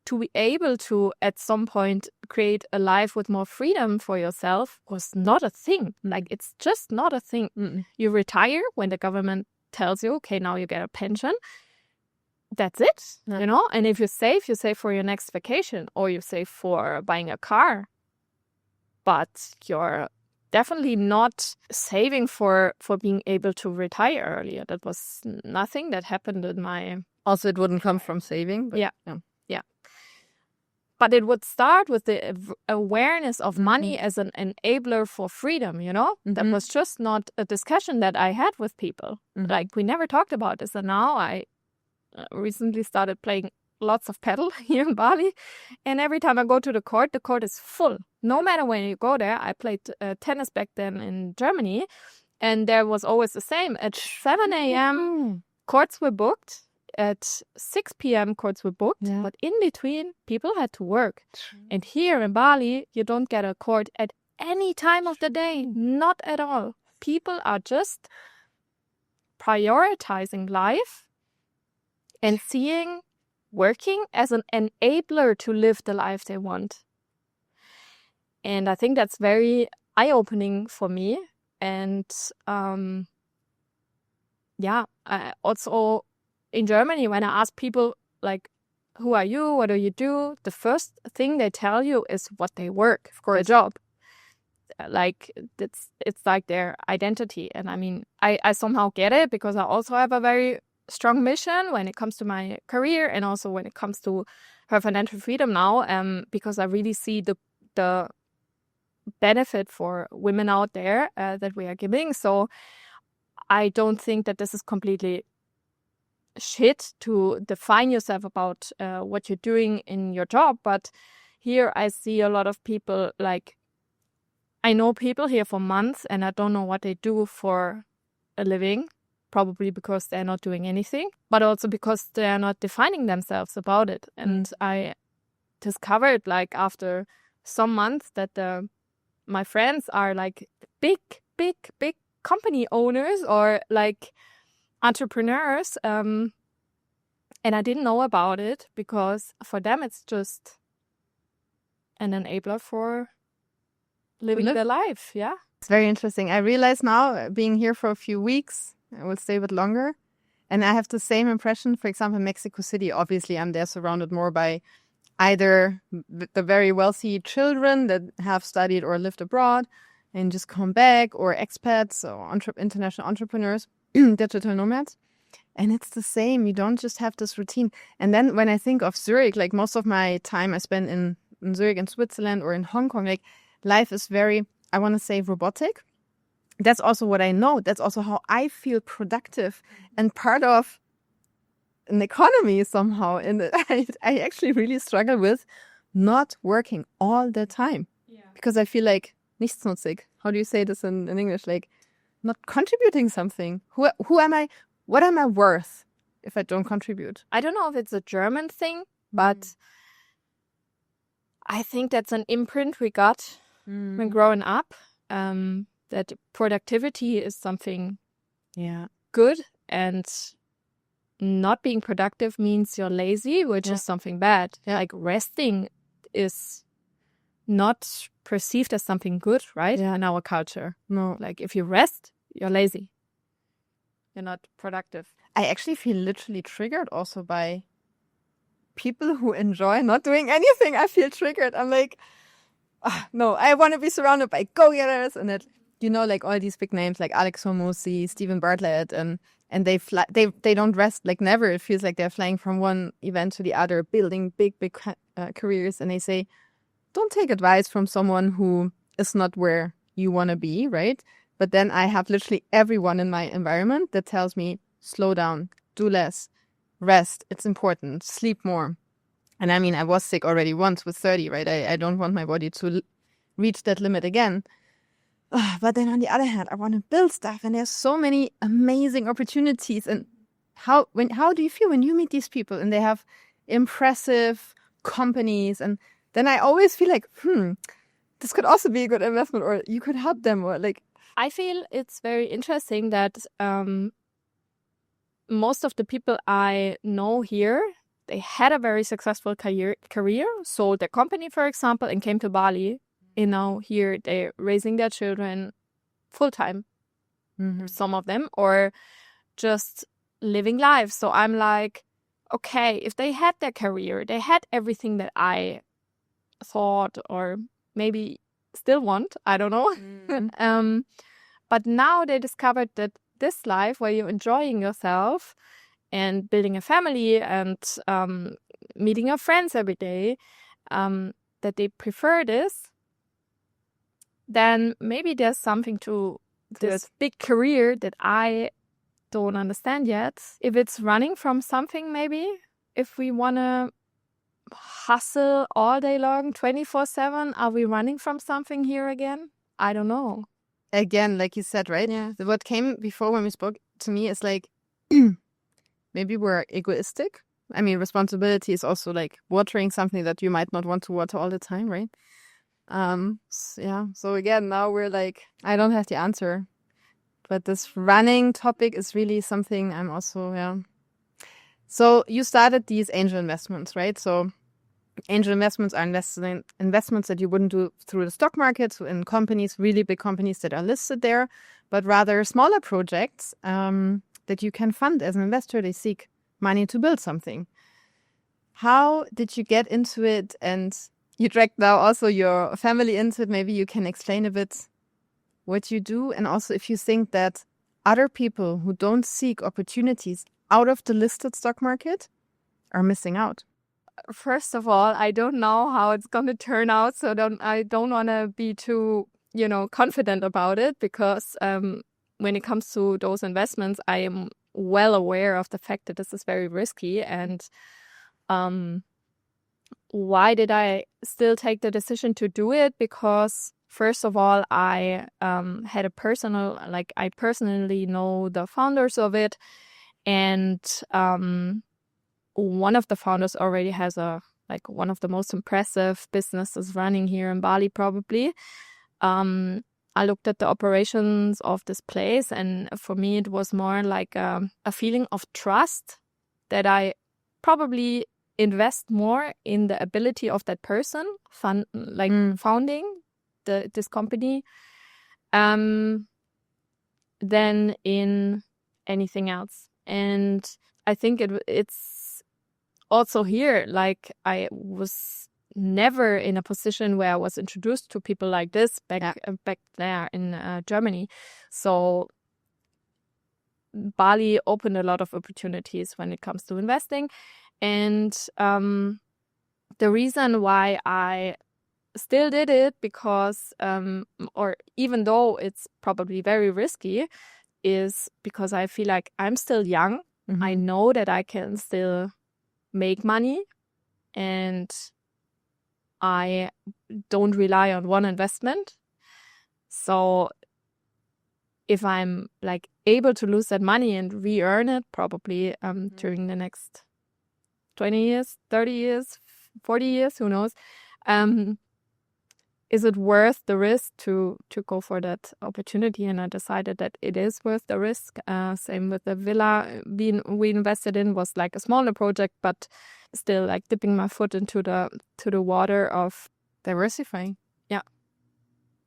to be able to at some point create a life with more freedom for yourself was not a thing. Like, it's just not a thing. Mm-mm. You retire when the government tells you, okay, now you get a pension. That's it, Yeah. you know? And if you save for your next vacation, or you save for buying a car. But you're definitely not saving for being able to retire earlier. That was nothing that happened in my... Also, it wouldn't come from saving. But Yeah. but it would start with the awareness of money as an enabler for freedom, you know? That was just not a discussion that I had with people. Like, we never talked about this. And now I recently started playing lots of padel here in Bali. And every time I go to the court is full. No matter when you go there. I played tennis back then in Germany. And there was always the same. At 7 a.m., courts were booked. At 6 p.m. courts were booked, but in between, people had to work. And here in Bali, you don't get a court at any time of the day. Not at all. People are just prioritizing life and seeing working as an enabler to live the life they want. And I think that's very eye-opening for me. And I also... in Germany, when I ask people, like, who are you? What do you do? The first thing they tell you is what they work for a job. Like, it's like their identity. And I mean, I somehow get it because I also have a very strong mission when it comes to my career and also when it comes to herFinancialFreedom now, because I really see the benefit for women out there that we are giving. So I don't think that this is completely shit to define yourself about what you're doing in your job. But here I see a lot of people, like, I know people here for months and I don't know what they do for a living, probably because they're not doing anything, but also because they're not defining themselves about it. And I discovered, like, after some months that my friends are like big company owners or like entrepreneurs, and I didn't know about it because for them it's just an enabler for living their life. Yeah, it's very interesting. I realize now, being here for a few weeks, I will stay a bit longer, and I have the same impression. For example, Mexico City, obviously I'm there surrounded more by either the very wealthy children that have studied or lived abroad and just come back, or expats or international entrepreneurs, digital nomads. And it's the same. You don't just have this routine. And then when I think of Zurich, like most of my time I spend in Zurich in Switzerland or in Hong Kong, like life is very, I want to say, robotic. That's also what I know. That's also how I feel productive and part of an economy somehow. And I actually really struggle with not working all the time. Yeah. Because I feel like nichtsnutzig. How do you say this in English? Like not contributing something. Who am I? What am I worth if I don't contribute? I don't know if it's a German thing, but I think that's an imprint we got when growing up, that productivity is something good, and not being productive means you're lazy, which is something bad. Yeah. Like resting is not perceived as something good, right? Yeah. In our culture. No. Like if you rest, you're lazy. You're not productive. I actually feel literally triggered also by people who enjoy not doing anything. I feel triggered. I'm like, no, I want to be surrounded by go-getters, and that, you know, like all these big names like Alex Hormozzi, Stephen Bartlett, and they fly. They don't rest, like never. It feels like they're flying from one event to the other, building big careers. And they say, don't take advice from someone who is not where you want to be, right? But then I have literally everyone in my environment that tells me, slow down, do less, rest, it's important, sleep more. And I mean, I was sick already once with 30, right? I don't want my body to reach that limit again. But then on the other hand, I want to build stuff, and there's so many amazing opportunities. And how do you feel when you meet these people and they have impressive companies? And then I always feel like, this could also be a good investment, or you could help them, or like. I feel it's very interesting that most of the people I know here, they had a very successful career, sold their company, for example, and came to Bali. And now here they're raising their children full-time, some of them, or just living life. So I'm like, okay, if they had their career, they had everything that I thought or maybe still want, I don't know. But now they discovered that this life where you're enjoying yourself and building a family and meeting your friends every day, that they prefer this, then maybe there's something to this big career that I don't understand yet. If it's running from something, maybe if we want to hustle all day long, 24/7, are we running from something here again? I don't know. Again, like you said, right? Yeah. What came before when we spoke to me is like, maybe we're egoistic. I mean, responsibility is also like watering something that you might not want to water all the time, right? Yeah. So again, now we're like, I don't have the answer. But this running topic is really something I'm also, yeah. So you started these angel investments, right? So angel investments are investments that you wouldn't do through the stock market, so in companies, really big companies that are listed there, but rather smaller projects that you can fund as an investor. They seek money to build something. How did you get into it? And you dragged now also your family into it. Maybe you can explain a bit what you do, and also if you think that other people who don't seek opportunities out of the listed stock market are missing out. First of all, I don't know how it's going to turn out, so I don't want to be too, confident about it, because when it comes to those investments, I am well aware of the fact that this is very risky. And why did I still take the decision to do it? Because first of all, I had a I personally know the founders of it, and one of the founders already has one of the most impressive businesses running here in Bali, probably. I looked at the operations of this place, and for me, it was more like a feeling of trust that I probably invest more in the ability of that person founding this company than in anything else. And I think it's also here, like, I was never in a position where I was introduced to people like this back there in Germany. So Bali opened a lot of opportunities when it comes to investing. And the reason why I still did it, because, or even though it's probably very risky, is because I feel like I'm still young. Mm-hmm. I know that I can still make money, and I don't rely on one investment. So if I'm like able to lose that money and re-earn it, probably during the next 20 years, 30 years, 40 years, who knows, is it worth the risk to go for that opportunity? And I decided that it is worth the risk. Same with the villa we invested in, was like a smaller project, but still like dipping my foot into the water of diversifying. Yeah.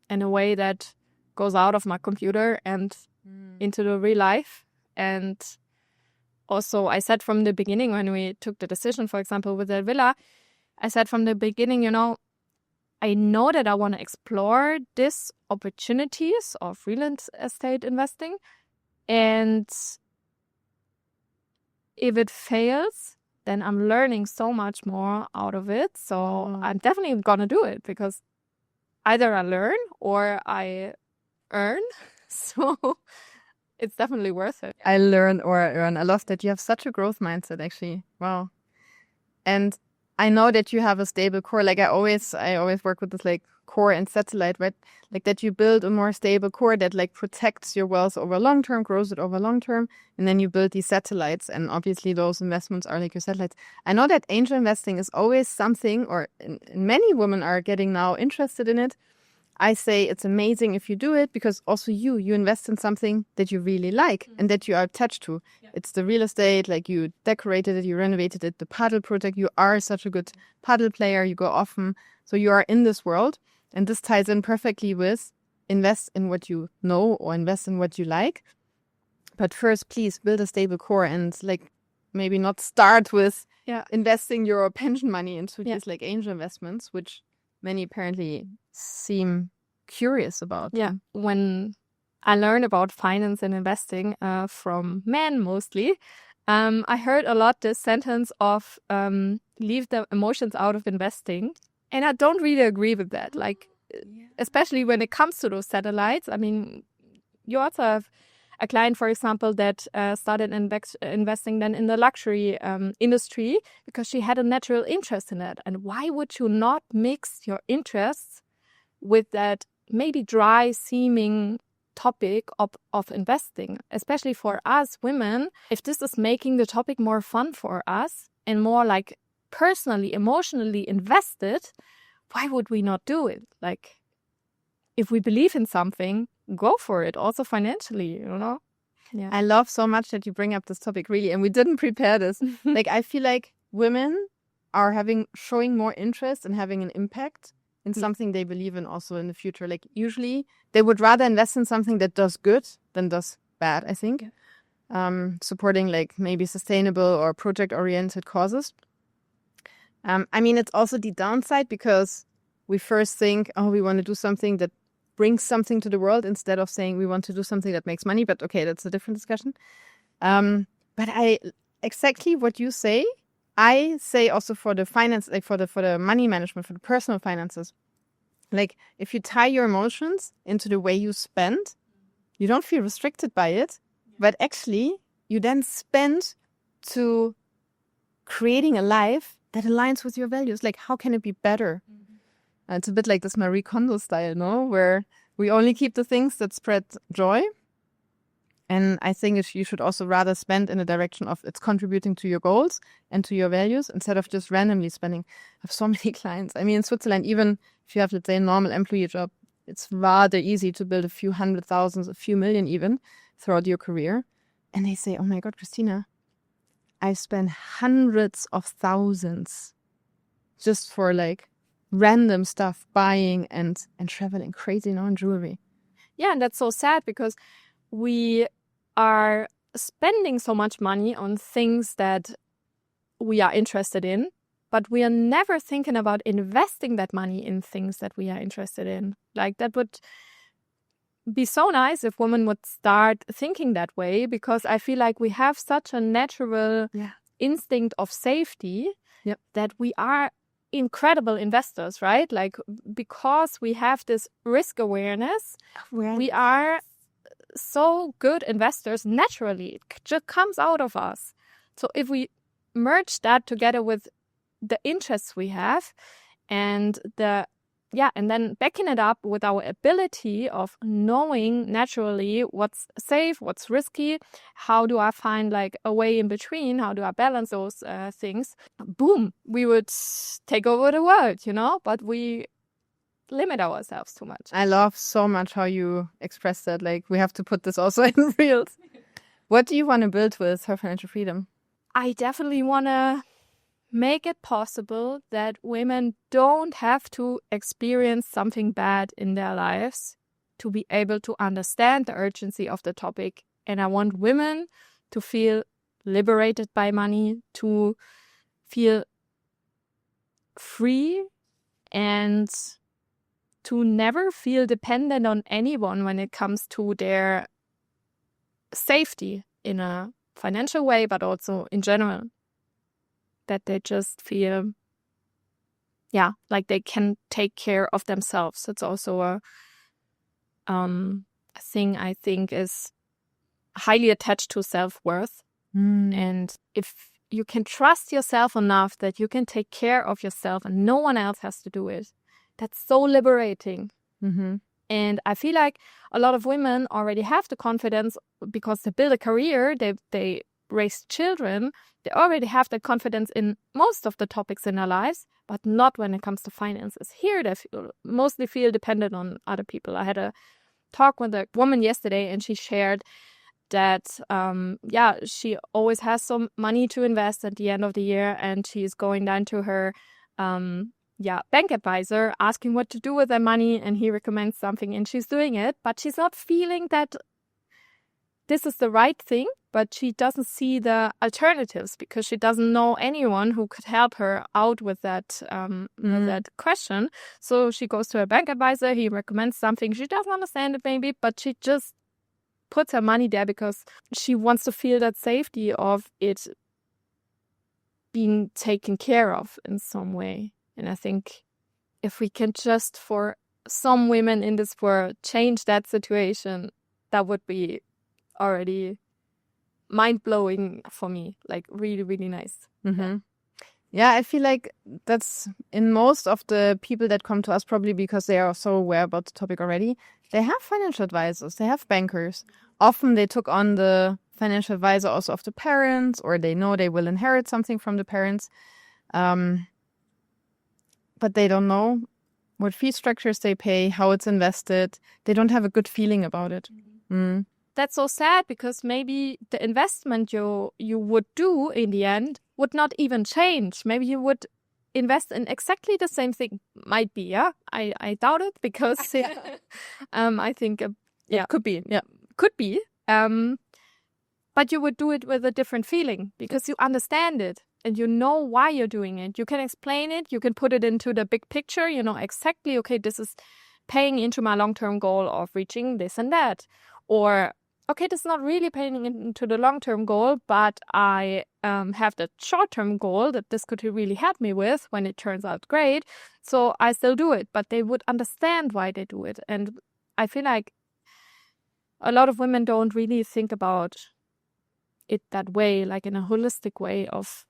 In a way that goes out of my computer and into the real life. And also I said from the beginning, when we took the decision, for example, with the villa, I said from the beginning, I know that I want to explore these opportunities of real estate investing. And if it fails, then I'm learning so much more out of it. So I'm definitely going to do it, because either I learn or I earn. So it's definitely worth it. I learn or I earn. I love that you have such a growth mindset, actually. Wow. And I know that you have a stable core. Like I always work with this like core and satellite, right? Like that you build a more stable core that like protects your wealth over long term, grows it over long term, and then you build these satellites. And obviously those investments are like your satellites. I know that angel investing is always something, or many women are getting now interested in it. I say it's amazing if you do it, because also you invest in something that you really like and that you are attached to. Yeah. It's the real estate, like you decorated it, you renovated it, the padel project. You are such a good padel player. You go often. So you are in this world. And this ties in perfectly with invest in what you know or invest in what you like. But first, please build a stable core, and like maybe not start with investing your pension money into these like angel investments, which many apparently seem curious about. Yeah. When I learned about finance and investing from men mostly, I heard a lot this sentence of leave the emotions out of investing. And I don't really agree with that. Like, especially when it comes to those satellites. I mean, you also have a client, for example, that started investing then in the luxury industry because she had a natural interest in it. And why would you not mix your interests with that maybe dry seeming topic of investing, especially for us women? If this is making the topic more fun for us and more like personally, emotionally invested, why would we not do it? Like, if we believe in something, go for it, also financially, Yeah. I love so much that you bring up this topic, really, and we didn't prepare this. Like, I feel like women are showing more interest and having an impact in something they believe in also in the future. Like, usually they would rather invest in something that does good than does bad, I think. Yeah. Supporting like maybe sustainable or project-oriented causes. I mean, it's also the downside because we first think, oh, we want to do something that brings something to the world instead of saying we want to do something that makes money. But okay, that's a different discussion. But exactly what you say, I say also for the finance, like for the money management, for the personal finances. Like, if you tie your emotions into the way you spend, you don't feel restricted by it, but actually you then spend to creating a life that aligns with your values. Like, how can it be better? It's a bit like this Marie Kondo style, no? Where we only keep the things that spread joy. And I think you should also rather spend in the direction of it's contributing to your goals and to your values instead of just randomly spending. I have so many clients. I mean, in Switzerland, even if you have, let's say, a normal employee job, it's rather easy to build a few 100,000, a few million even throughout your career. And they say, oh my God, Christina, I spent hundreds of thousands just for like random stuff, buying and traveling crazy, and jewelry. Yeah, and that's so sad because we are spending so much money on things that we are interested in, but we are never thinking about investing that money in things that we are interested in. Like, that would be so nice if women would start thinking that way, because I feel like we have such a natural instinct of safety that we are incredible investors, right? Like, because we have this risk awareness, we are so good investors naturally. It just comes out of us. So if we merge that together with the interests we have and and then backing it up with our ability of knowing naturally what's safe, what's risky, how do I find like a way in between, how do I balance those things, boom, we would take over the world, but we limit ourselves too much. I love so much how you express that. Like, we have to put this also in reels. What do you want to build with herFinancialFreedom? I definitely want to make it possible that women don't have to experience something bad in their lives to be able to understand the urgency of the topic. And I want women to feel liberated by money, to feel free, and to never feel dependent on anyone when it comes to their safety in a financial way, but also in general. That they just feel, like they can take care of themselves. It's also a thing I think is highly attached to self-worth. And if you can trust yourself enough that you can take care of yourself and no one else has to do it, that's so liberating. Mm-hmm. And I feel like a lot of women already have the confidence because they build a career, they raise children, they already have the confidence in most of the topics in their lives, but not when it comes to finances. Here they mostly feel dependent on other people. I had a talk with a woman yesterday and she shared that, she always has some money to invest at the end of the year, and she's going down to her bank advisor asking what to do with their money, and he recommends something and she's doing it, but she's not feeling that this is the right thing, but she doesn't see the alternatives because she doesn't know anyone who could help her out with that question. So she goes to her bank advisor, he recommends something, she doesn't understand it maybe, but she just puts her money there because she wants to feel that safety of it being taken care of in some way. And I think if we can just, for some women in this world, change that situation, that would be already mind-blowing for me, like really, really nice. Mm-hmm. Yeah, I feel like that's in most of the people that come to us, probably because they are so aware about the topic already. They have financial advisors, they have bankers. Often they took on the financial advisor also of the parents, or they know they will inherit something from the parents. But they don't know what fee structures they pay, how it's invested. They don't have a good feeling about it. Mm. That's so sad, because maybe the investment you would do in the end would not even change. Maybe you would invest in exactly the same thing. Might be, yeah. I doubt it, because I think It could be, yeah. could be. But you would do it with a different feeling, because you understand it and you know why you're doing it. You can explain it. You can put it into the big picture. You know exactly, okay, this is paying into my long-term goal of reaching this and that. Or, okay, this is not really paying into the long-term goal, but I have the short-term goal that this could really help me with when it turns out great. So I still do it, but they would understand why they do it. And I feel like a lot of women don't really think about it that way, like in a holistic way of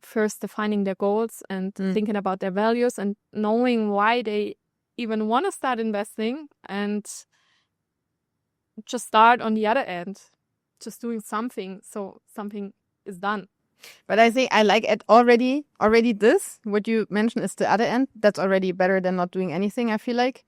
first defining their goals and thinking about their values and knowing why they even want to start investing, and just start on the other end, just doing something so something is done. But I think I like it already this, what you mentioned, is the other end. That's already better than not doing anything, I feel like.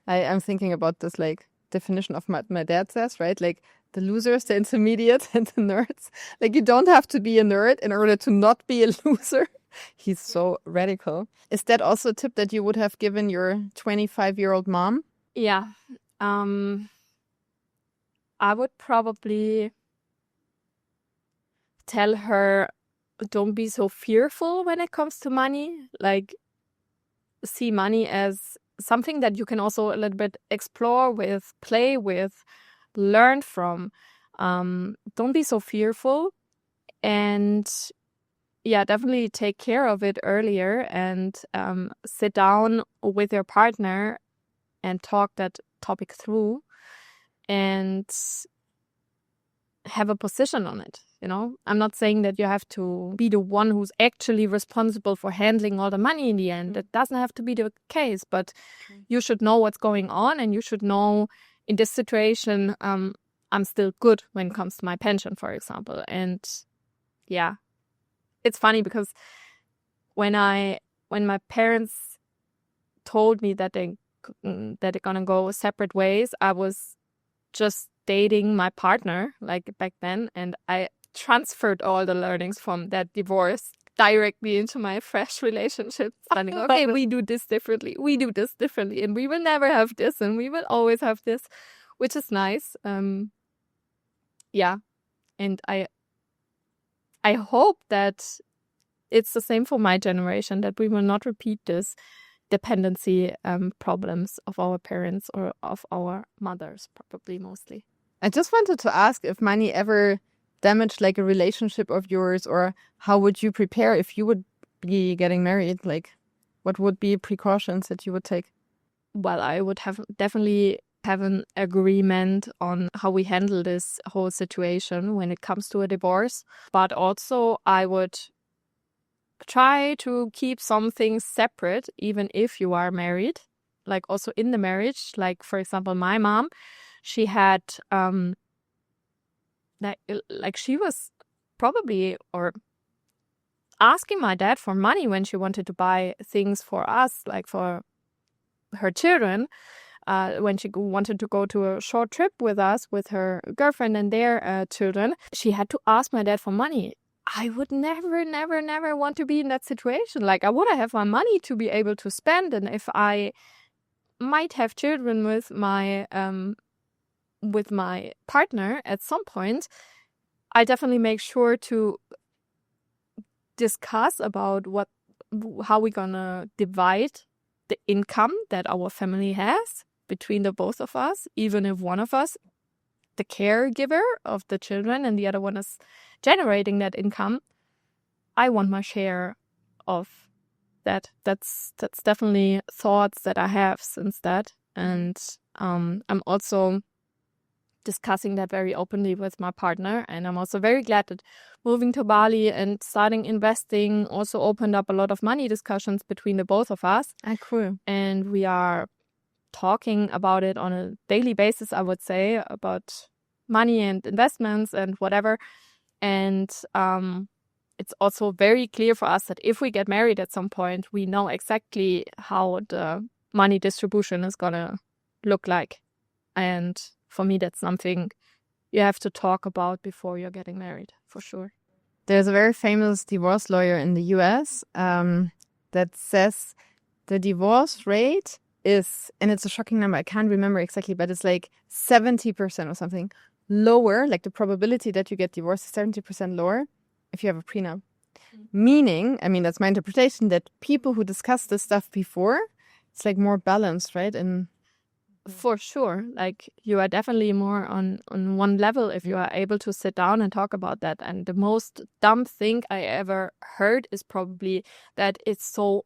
I'm thinking about this like definition of my dad says, right? Like the losers, the intermediate, and the nerds. Like you don't have to be a nerd in order to not be a loser. He's so radical. Is that also a tip that you would have given your 25-year-old mom? Yeah. I would probably tell her, don't be so fearful when it comes to money. Like, see money as something that you can also a little bit explore with, play with, learn from. Don't be so fearful, and yeah, definitely take care of it earlier, and sit down with your partner and talk that topic through and have a position on it. You know, I'm not saying that you have to be the one who's actually responsible for handling all the money in the end. That doesn't have to be the case, but you should know what's going on, and you should know in this situation, I'm still good when it comes to my pension, for example. And yeah, it's funny because when my parents told me that they're gonna go separate ways, I was just dating my partner like back then, and I transferred all the learnings from that divorce directly into my fresh relationship. Starting, okay, we do this differently, and we will never have this, and we will always have this, which is nice. Yeah, and I hope that it's the same for my generation, that we will not repeat this dependency problems of our parents or of our mothers, probably mostly. I just wanted to ask if money ever damaged like a relationship of yours, or how would you prepare if you would be getting married? Like, what would be precautions that you would take? Well, I would definitely have an agreement on how we handle this whole situation when it comes to a divorce. But also I would try to keep some things separate, even if you are married, like also in the marriage. Like, for example, my mom, she had like she was probably or asking my dad for money when she wanted to buy things for us, like for her children. When she wanted to go to a short trip with us, with her girlfriend and their children, she had to ask my dad for money. I would never want to be in that situation. Like, I want to have my money to be able to spend, and if I might have children with my partner at some point, I definitely make sure to discuss about how we're gonna divide the income that our family has between the both of us, even if one of us, the caregiver of the children, and the other one is generating that income. I want my share of That's definitely thoughts that I have since that. And I'm also discussing that very openly with my partner. And I'm also very glad that moving to Bali and starting investing also opened up a lot of money discussions between the both of us. Cool. And we are talking about it on a daily basis, I would say, about money and investments and whatever. And it's also very clear for us that if we get married at some point, we know exactly how the money distribution is going to look like. And for me, that's something you have to talk about before you're getting married, for sure. There's a very famous divorce lawyer in the US that says the divorce rate is, and it's a shocking number, I can't remember exactly, but it's like 70% or something lower, like the probability that you get divorced is 70% lower if you have a prenup. Meaning, I mean, that's my interpretation, that people who discuss this stuff before, it's like more balanced, right? And for sure, like you are definitely more on one level if you are able to sit down and talk about that. And the most dumb thing I ever heard is probably that it's so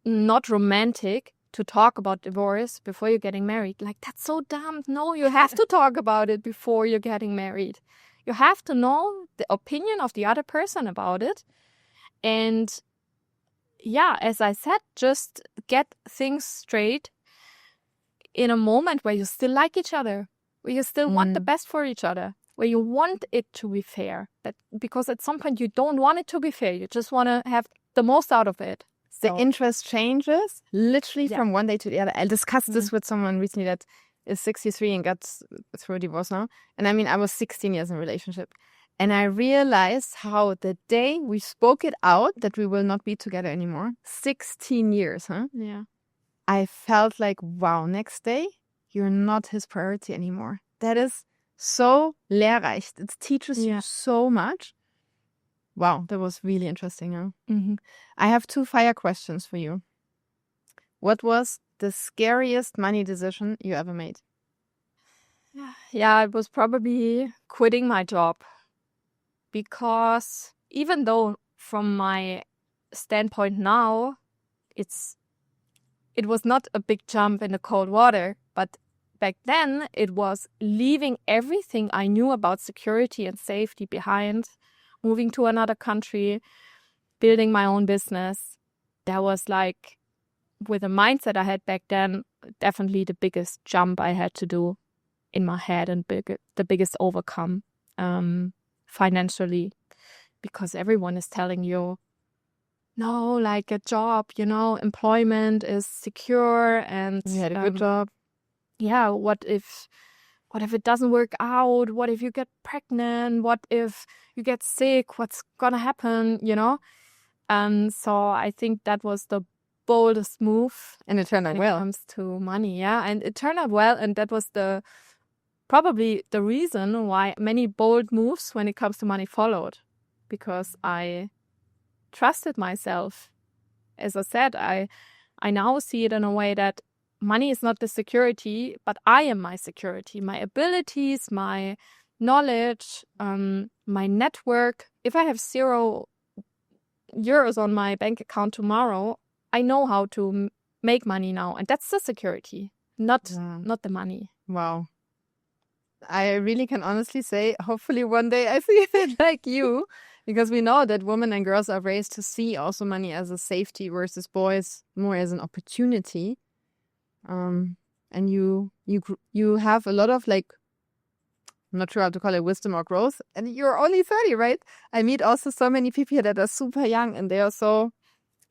not romantic to talk about divorce before you're getting married. Like, that's so dumb. No, you have to talk about it before you're getting married. You have to know the opinion of the other person about it. And yeah, as I said, just get things straight in a moment where you still like each other, where you still want the best for each other, where you want it to be fair. Because at some point you don't want it to be fair. You just want to have the most out of it. The interest changes literally from one day to the other. I discussed this with someone recently that is 63 and got through a divorce now. And I mean, I was 16 years in a relationship. And I realized how the day we spoke it out that we will not be together anymore, 16 years, huh? Yeah. I felt like, wow, next day, you're not his priority anymore. That is so lehrreich. It teaches you so much. Wow, that was really interesting. Huh? Mm-hmm. I have 2 fire questions for you. What was the scariest money decision you ever made? Yeah, it was probably quitting my job. Because even though from my standpoint now, it was not a big jump in the cold water, but back then it was leaving everything I knew about security and safety behind, moving to another country, building my own business. That was like, with the mindset I had back then, definitely the biggest jump I had to do in my head and the biggest overcome financially, because everyone is telling you, no, like a job, employment is secure and you had a good job. Yeah, what if it doesn't work out? What if you get pregnant? What if you get sick? What's gonna happen? So I think that was the boldest move. And it turned out well. When it comes to money, yeah. And it turned out well, and that was probably the reason why many bold moves when it comes to money followed. Because I trusted myself. As I said, I now see it in a way that money is not the security, but I am my security. My abilities, my knowledge, my network. If I have €0 on my bank account tomorrow, I know how to make money now. And that's the security, not the money. Wow. I really can honestly say, hopefully one day I see it like you, because we know that women and girls are raised to see also money as a safety versus boys more as an opportunity. And you have a lot of, like, I'm not sure how to call it, wisdom or growth. And you're only 30, right? I meet also so many people that are super young and they are so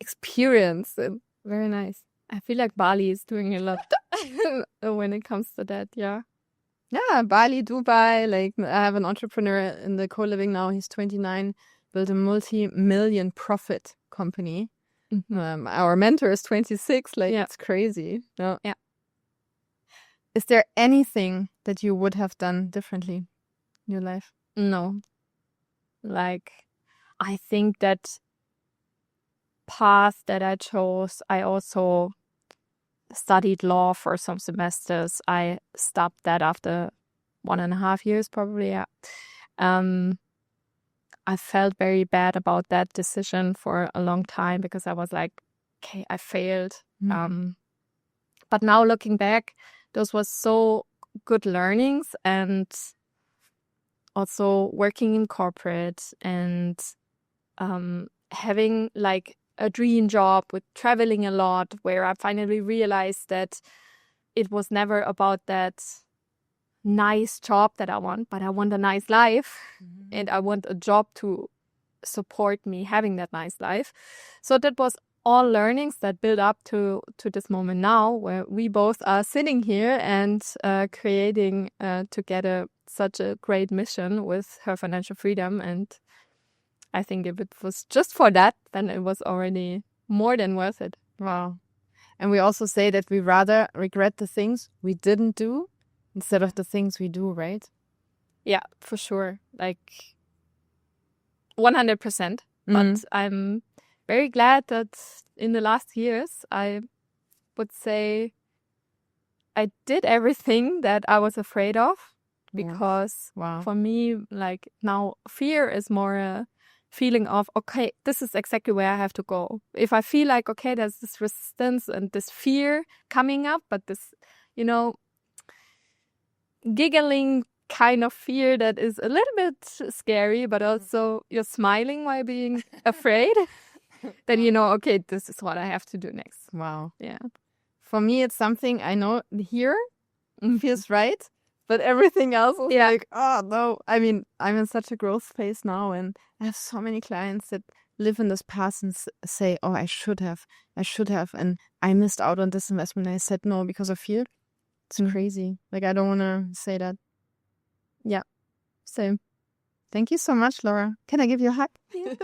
experienced and very nice. I feel like Bali is doing a lot when it comes to that, yeah. Yeah, Bali, Dubai, like I have an entrepreneur in the co-living now, he's 29, built a multi-million profit company. Mm-hmm. Our mentor is 26, like it's crazy. No. Yeah. Is there anything that you would have done differently in your life? No. Like, I think that path that I chose, I also studied law for some semesters. I stopped that after 1.5 years, probably. Yeah. I felt very bad about that decision for a long time because I was like, okay, I failed. But now looking back, those was so good learnings, and also working in corporate and having like a dream job with traveling a lot, where I finally realized that it was never about that nice job that I want, but I want a nice life, and I want a job to support me having that nice life. So that was all learnings that build up to this moment now, where we both are sitting here and creating together such a great mission with herFinancialFreedom. And I think if it was just for that, then it was already more than worth it. Wow. And we also say that we rather regret the things we didn't do instead of the things we do, right? Yeah, for sure. Like 100%. But I'm very glad that in the last years, I would say I did everything that I was afraid of, because for me, like now, fear is more a feeling of, okay, this is exactly where I have to go. If I feel like, okay, there's this resistance and this fear coming up, but this, giggling kind of fear that is a little bit scary, but also you're smiling while being afraid, then okay, this is what I have to do next. Wow. Yeah. For me, it's something I know here feels right, but everything else is like, oh no. I mean, I'm in such a growth phase now, and I have so many clients that live in this past and say, oh, I should have, and I missed out on this investment. I said no because of fear. It's crazy. Like, I don't want to say that. Yeah, same. Thank you so much, Laura. Can I give you a hug? Yeah.